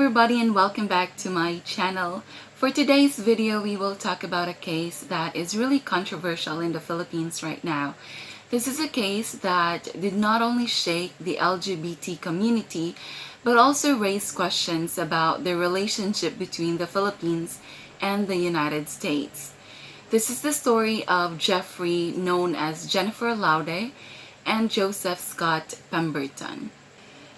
everybody, and welcome back to my channel. For today's video, we will talk about a case that is really controversial in the Philippines right now. This is a case that did not only shake the LGBT community, but also raise questions about the relationship between the Philippines and the United States. This is the story of Jeffrey, known as Jennifer Laude, and Joseph Scott Pemberton.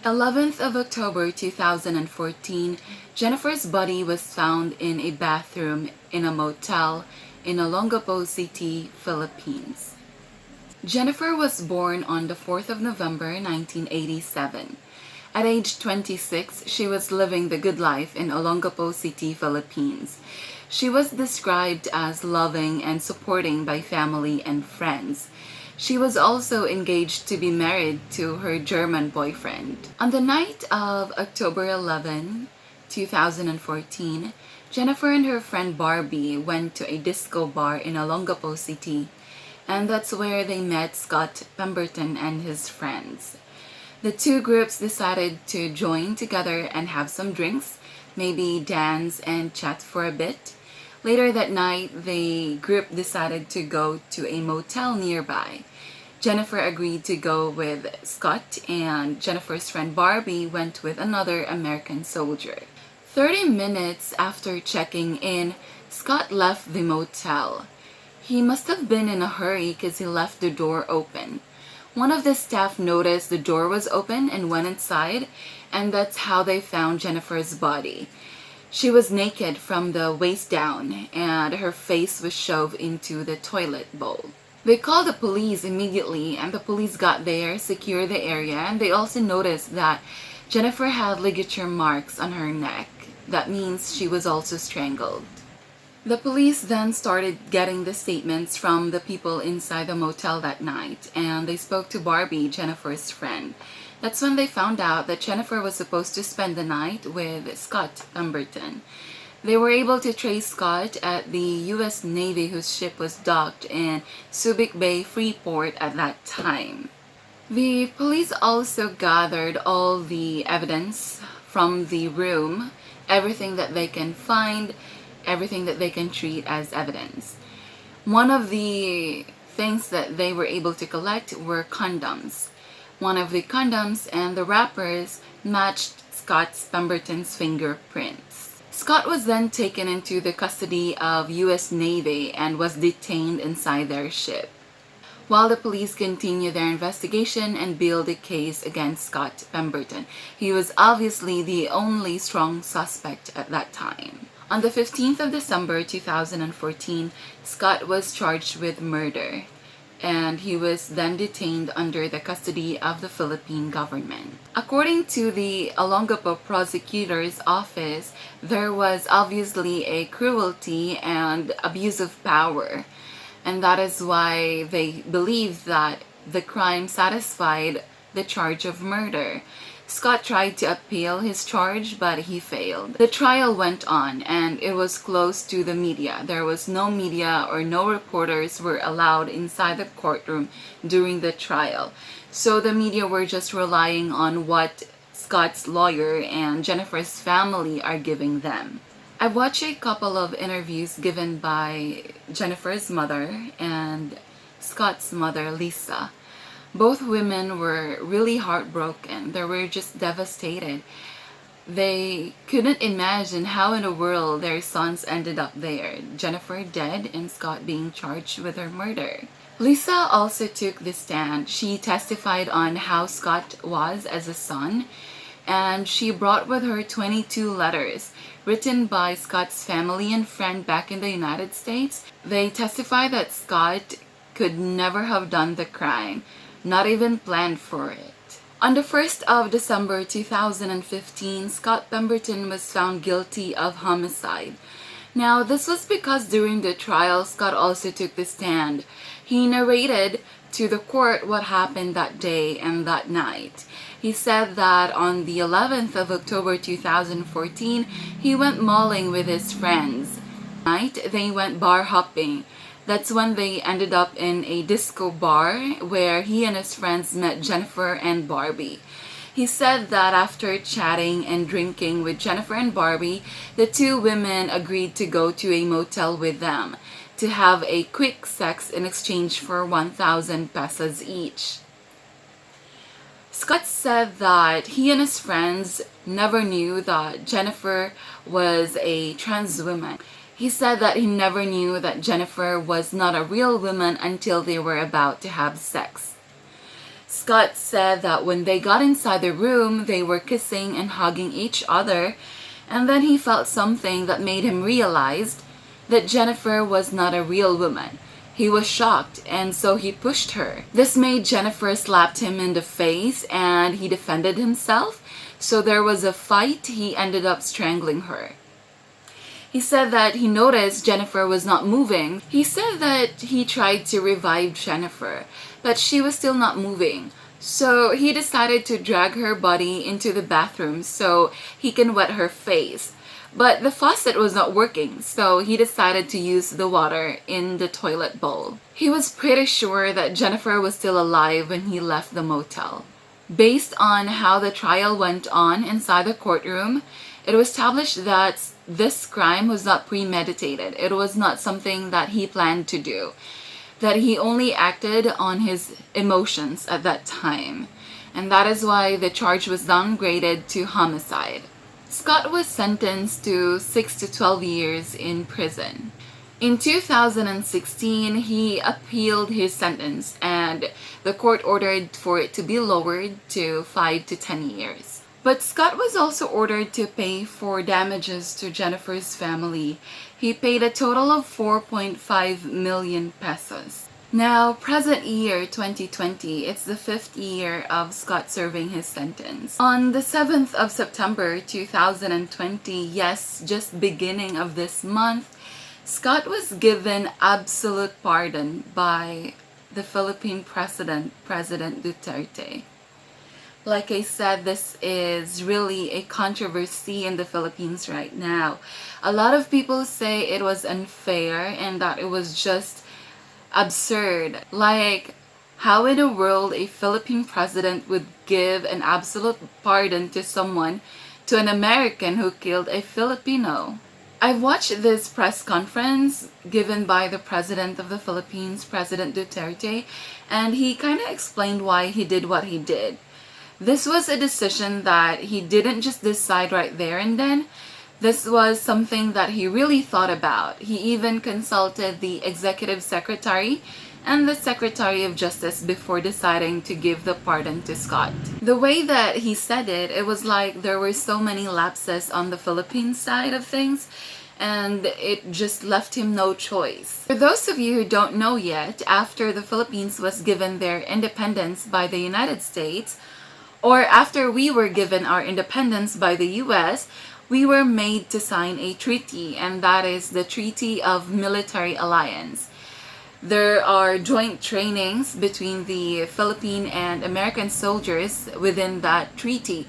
11th of October 2014, Jennifer's body was found in a bathroom in a motel in Olongapo City, Philippines. Jennifer was born on the 4th of November 1987. At age 26, she was living the good life in Olongapo City, Philippines. She was described as loving and supporting by family and friends. She was also engaged to be married to her German boyfriend. On the night of October 11, 2014, Jennifer and her friend Barbie went to a disco bar in Olongapo City, and that's where they met Scott Pemberton and his friends. The two groups decided to join together and have some drinks, maybe dance and chat for a bit. Later that night, the group decided to go to a motel nearby. Jennifer agreed to go with Scott, and Jennifer's friend Barbie went with another American soldier. 30 minutes after checking in, Scott left the motel. He must have been in a hurry because he left the door open. One of the staff noticed the door was open and went inside, and that's how they found Jennifer's body. She was naked from the waist down, and her face was shoved into the toilet bowl. They called the police immediately, and the police got there, secured the area, and they also noticed that Jennifer had ligature marks on her neck. That means she was also strangled. The police then started getting the statements from the people inside the motel that night, and they spoke to Barbie, Jennifer's friend. That's when they found out that Jennifer was supposed to spend the night with Scott Pemberton. They were able to trace Scott at the U.S. Navy, whose ship was docked in Subic Bay Freeport at that time. The police also gathered all the evidence from the room, everything that they can find, everything that they can treat as evidence. One of the things that they were able to collect were condoms. One of the condoms and the wrappers matched Scott Pemberton's fingerprints. Scott was then taken into the custody of U.S. Navy and was detained inside their ship, while the police continued their investigation and built a case against Scott Pemberton. He was obviously the only strong suspect at that time. On the 15th of December 2014, Scott was charged with murder, and he was then detained under the custody of the Philippine government. According to the Olongapo prosecutor's office, there was obviously a cruelty and abuse of power, and that is why they believed that the crime satisfied the charge of murder. Scott tried to appeal his charge, but he failed. The trial went on, and it was closed to the media. There was no media or no reporters were allowed inside the courtroom during the trial. So the media were just relying on what Scott's lawyer and Jennifer's family are giving them. I watched a couple of interviews given by Jennifer's mother and Scott's mother, Lisa. Both women were really heartbroken. They were just devastated. They couldn't imagine how in the world their sons ended up there. Jennifer dead and Scott being charged with her murder. Lisa also took the stand. She testified on how Scott was as a son, and she brought with her 22 letters written by Scott's family and friend back in the United States. They testified that Scott could never have done the crime, not even planned for it. On the 1st of December 2015, Scott Pemberton was found guilty of homicide. Now, this was because during the trial, Scott also took the stand. He narrated to the court what happened that day and that night. He said that on the 11th of October 2014, he went malling with his friends. Night, they went bar hopping. That's when they ended up in a disco bar where he and his friends met Jennifer and Barbie. He said that after chatting and drinking with Jennifer and Barbie, the two women agreed to go to a motel with them to have a quick sex in exchange for 1,000 pesos each. Scott said that he and his friends never knew that Jennifer was a trans woman. He said that he never knew that Jennifer was not a real woman until they were about to have sex. Scott said that when they got inside the room, they were kissing and hugging each other, and then he felt something that made him realize that Jennifer was not a real woman. He was shocked, and so he pushed her. This made Jennifer slap him in the face, and he defended himself. So there was a fight. He ended up strangling her. He said that he noticed Jennifer was not moving. He said that he tried to revive Jennifer, but she was still not moving. So he decided to drag her body into the bathroom so he can wet her face. But the faucet was not working, so he decided to use the water in the toilet bowl. He was pretty sure that Jennifer was still alive when he left the motel. Based on how the trial went on inside the courtroom, it was established that this crime was not premeditated. It was not something that he planned to do, that he only acted on his emotions at that time. And that is why the charge was downgraded to homicide. Scott was sentenced to 6 to 12 years in prison. In 2016, he appealed his sentence and the court ordered for it to be lowered to 5 to 10 years. But Scott was also ordered to pay for damages to Jennifer's family. He paid a total of 4.5 million pesos. Now, present year 2020, it's the 5th year of Scott serving his sentence. On the 7th of September 2020, yes, just beginning of this month, Scott was given absolute pardon by the Philippine President Duterte. Like I said, this is really a controversy in the Philippines right now. A lot of people say it was unfair and that it was just absurd. Like, how in the world a Philippine president would give an absolute pardon to someone, to an American who killed a Filipino? I've watched this press conference given by the President of the Philippines, President Duterte, and he kind of explained why he did what he did. This was a decision that he didn't just decide right there and then. This was something that he really thought about. He even consulted the Executive Secretary and the Secretary of Justice before deciding to give the pardon to Scott. The way that he said it, it was like there were so many lapses on the Philippine side of things, and it just left him no choice. For those of you who don't know yet, after the Philippines was given their independence by the United States, or after we were given our independence by the US, we were made to sign a treaty, and that is the Treaty of Military Alliance. There are joint trainings between the Philippine and American soldiers within that treaty.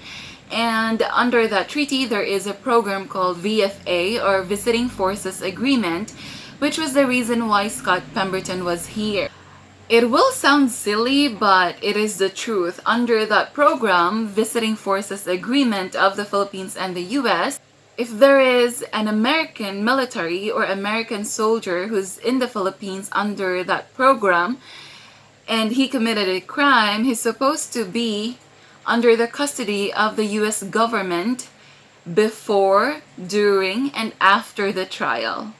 And under that treaty, there is a program called VFA, or Visiting Forces Agreement, which was the reason why Scott Pemberton was here. It will sound silly, but it is the truth. Under that program, Visiting Forces Agreement of the Philippines and the US, if there is an American military or American soldier who's in the Philippines under that program and he committed a crime, he's supposed to be under the custody of the US government before, during, and after the trial.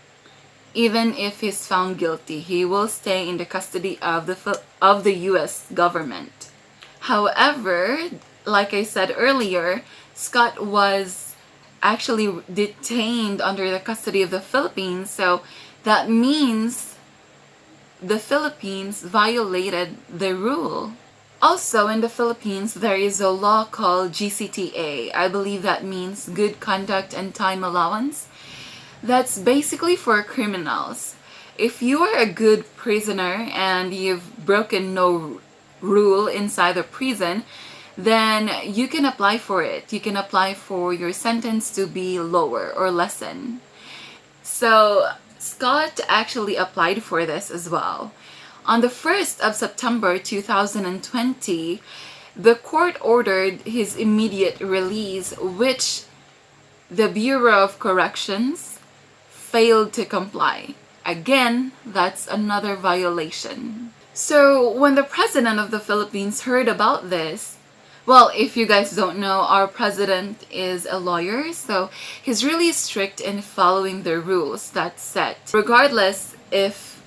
Even if he's found guilty, he will stay in the custody of the US government. However, like I said earlier, Scott was actually detained under the custody of the Philippines, so that means the Philippines violated the rule. Also, in the Philippines, there is a law called GCTA. I believe that means Good Conduct and Time Allowance. That's basically for criminals. If you are a good prisoner and you've broken no rule inside the prison, then you can apply for it. You can apply for your sentence to be lower or lessen. So Scott actually applied for this as well. On the 1st of September 2020, the court ordered his immediate release, which the Bureau of Corrections failed to comply. Again, that's another violation. So when the president of the Philippines heard about this, well, if you guys don't know, our president is a lawyer, so he's really strict in following the rules that's set. Regardless if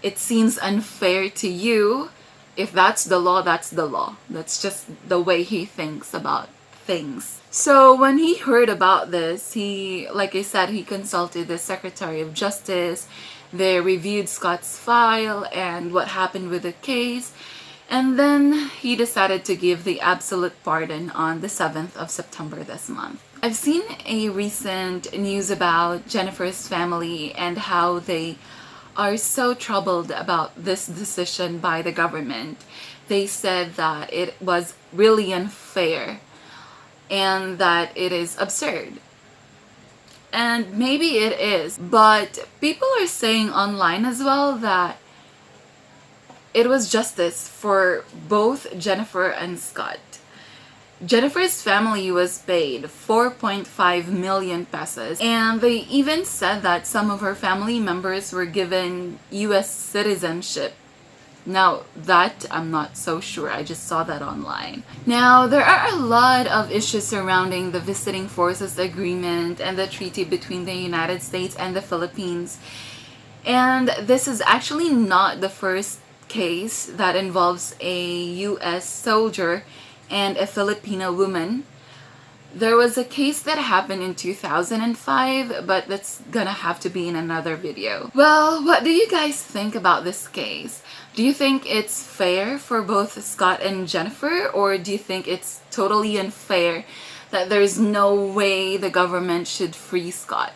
it seems unfair to you, if that's the law, that's the law. That's just the way he thinks about things. So when he heard about this, like I said, he consulted the Secretary of Justice. They reviewed Scott's file and what happened with the case. And then he decided to give the absolute pardon on the 7th of September this month. I've seen a recent news about Jennifer's family and how they are so troubled about this decision by the government. They said that it was really unfair and that it is absurd. And maybe it is, but people are saying online as well that it was justice for both Jennifer and Scott. Jennifer's family was paid 4.5 million pesos, and they even said that some of her family members were given US citizenship. Now, that I'm not so sure. I just saw that online. Now, there are a lot of issues surrounding the Visiting Forces Agreement and the treaty between the United States and the Philippines. And this is actually not the first case that involves a US soldier and a Filipino woman. There was a case that happened in 2005, but that's gonna have to be in another video. Well, what do you guys think about this case? Do you think it's fair for both Scott and Jennifer, or do you think it's totally unfair that there's no way the government should free Scott?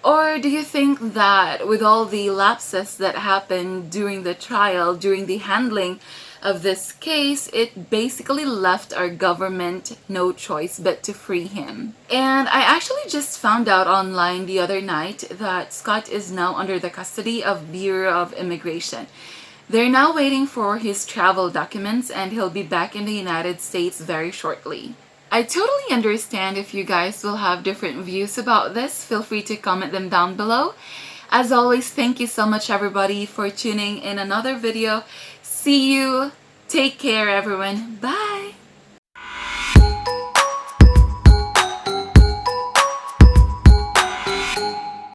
Or do you think that with all the lapses that happened during the trial, during the handling of this case, it basically left our government no choice but to free him? And I actually just found out online the other night that Scott is now under the custody of Bureau of Immigration. They're now waiting for his travel documents, and he'll be back in the United States very shortly. I totally understand if you guys will have different views about this. Feel free to comment them down below. As always, thank you so much everybody for tuning in another video. See you. Take care everyone. Bye.